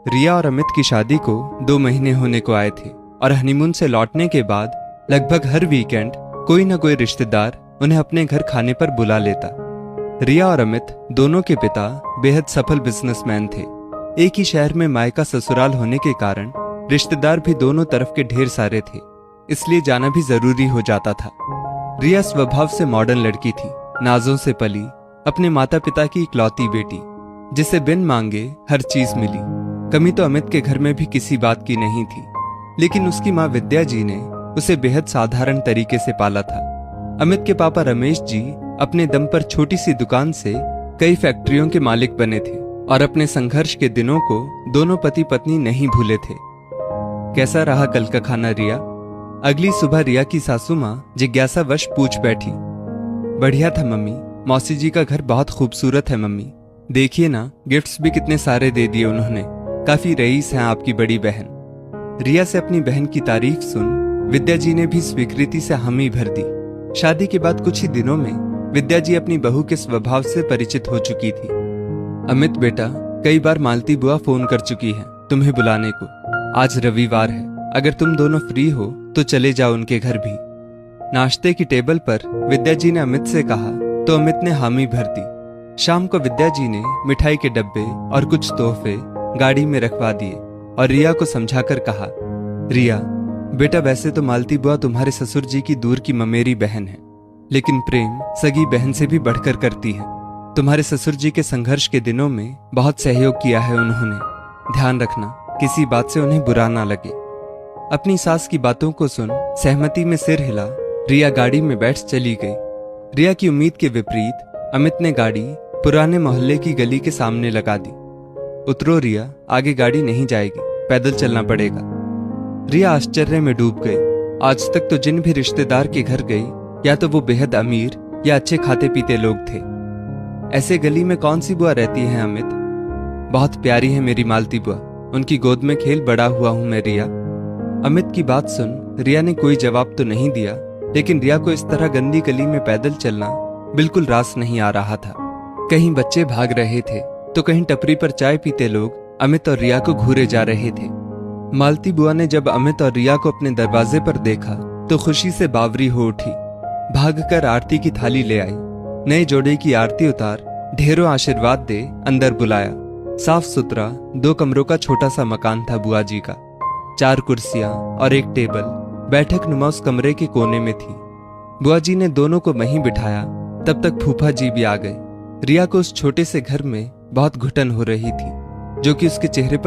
रिया और अमित की शादी को 2 महीने होने को आए थे और हनीमून से लौटने के बाद लगभग हर वीकेंड कोई न कोई रिश्तेदार उन्हें अपने घर खाने पर बुला लेता। रिया और अमित दोनों के पिता बेहद सफल बिजनेसमैन थे। एक ही शहर में मायका ससुराल होने के कारण रिश्तेदार भी दोनों तरफ के ढेर सारे थे, इसलिए जाना भी जरूरी हो जाता था। रिया स्वभाव से मॉडर्न लड़की थी, नाजों से पली, अपने माता पिता की इकलौती बेटी, जिसे बिन मांगे हर चीज मिली। कमी तो अमित के घर में भी किसी बात की नहीं थी, लेकिन उसकी माँ विद्या जी ने उसे बेहद साधारण तरीके से पाला था। अमित के पापा रमेश जी अपने दम पर छोटी सी दुकान से कई फैक्ट्रियों के मालिक बने थे और अपने संघर्ष के दिनों को दोनों पति पत्नी नहीं भूले थे। कैसा रहा कल का खाना रिया? अगली सुबह रिया की सासू माँ जिज्ञासावश पूछ बैठी। बढ़िया था मम्मी, मौसी जी का घर बहुत खूबसूरत है मम्मी, देखिए ना, गिफ्ट्स भी कितने सारे दे दिए उन्होंने, काफी रईस हैं आपकी बड़ी बहन। रिया से अपनी बहन की तारीफ सुन विद्या जी ने भी स्वीकृति से हामी भर दी। शादी के बाद कुछ ही दिनों में विद्या जी अपनी बहू के स्वभाव से परिचित हो चुकी थी। अमित बेटा, कई बार मालती बुआ फोन कर चुकी है तुम्हें बुलाने को। आज रविवार है, अगर तुम दोनों फ्री हो तो चले जाओ उनके घर भी। नाश्ते की टेबल पर विद्या जी ने अमित से कहा तो अमित ने हामी भर दी। शाम को विद्या जी ने मिठाई के डब्बे और कुछ तोहफे गाड़ी में रखवा दिए और रिया को समझाकर कहा, रिया बेटा, वैसे तो मालती बुआ तुम्हारे ससुर जी की दूर की ममेरी बहन है, लेकिन प्रेम सगी बहन से भी बढ़कर करती है। तुम्हारे ससुर जी के संघर्ष के दिनों में बहुत सहयोग किया है उन्होंने, ध्यान रखना किसी बात से उन्हें बुरा ना लगे। अपनी सास की बातों को सुन सहमति में सिर हिला रिया गाड़ी में बैठ चली गई। रिया की उम्मीद के विपरीत अमित ने गाड़ी पुराने मोहल्ले की गली के सामने लगा दी। उतरो रिया, आगे गाड़ी नहीं जाएगी, पैदल चलना पड़ेगा। रिया आश्चर्य में डूब गई। आज तक तो जिन भी रिश्तेदार के घर गई या तो वो बेहद अमीर या अच्छे खाते पीते लोग थे। ऐसे गली में कौन सी बुआ रहती है अमित? बहुत प्यारी है मेरी मालती बुआ, उनकी गोद में खेल बड़ा हुआ हूं मैं रिया। अमित की बात सुन रिया ने कोई जवाब तो नहीं दिया, लेकिन रिया को इस तरह गंदी गली में पैदल चलना बिल्कुल रास नहीं आ रहा था। कहीं बच्चे भाग रहे थे तो कहीं टपरी पर चाय पीते लोग अमित और रिया को घूरे जा रहे थे। मालती बुआ ने जब अमित और रिया को अपने दरवाजे पर देखा तो खुशी से बावरी हो उठी। भागकर आरती की थाली ले आई, नए जोड़े की आरती उतार ढेरों आशीर्वाद दे अंदर बुलाया। साफ सुथरा 2 कमरों का छोटा सा मकान था बुआ जी का। 4 कुर्सियां और एक टेबल बैठक नुमा उस कमरे के कोने में थी। बुआ जी ने दोनों को वहीं बिठाया, तब तक फूफा जी भी आ गए। रिया को उस छोटे से घर में बहुत घुटन हो रही थी, जो कि उसके चेहरे पर